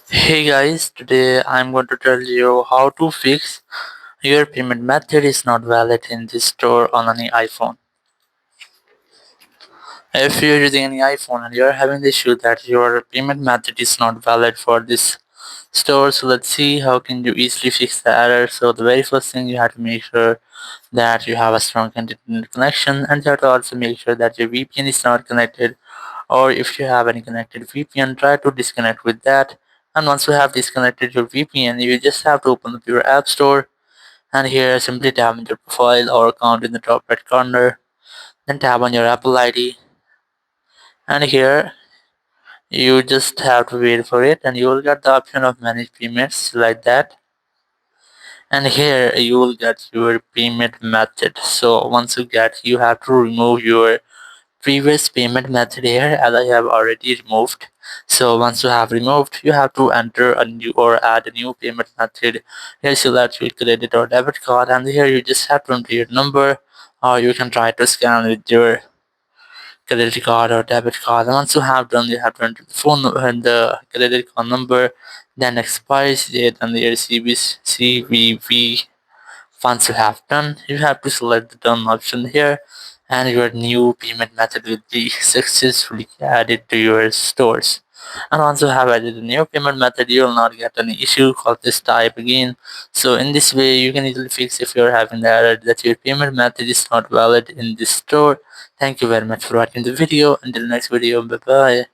Hey guys, today I'm going to tell you how to fix your payment method is not valid in this store on any iPhone. If you're using any iPhone and you're having the issue that your payment method is not valid for this store, so let's see how can you easily fix the error. So the very first thing you have to make sure that you have a strong internet connection, and you have to also make sure that your VPN is not connected, or if you have any connected VPN, try to disconnect with that. And once you have disconnected your VPN, you just have to open up your app store, and here simply tap on your profile or account in the top right corner, then tap on your Apple ID, and here you just have to wait for it, and you will get the option of manage payments like that. And here you will get your payment method. So once you get, you have to remove your previous payment method here, as I have already removed. So once you have removed, you have to enter a new or add a new payment method. Here select your credit or debit card, and here you just have to enter your number, or you can try to scan with your credit card or debit card. And once you have done, you have to enter the phone number and the credit card number, then expiry date and the CVV. Once you have done, you have to select the done option here, and your new payment method will be successfully added to your stores. And once you have added a new payment method, you will not get any issue called this type again. So in this way, you can easily fix if you're having the error that your payment method is not valid in this store. Thank you very much for watching the video. Until next video, bye bye.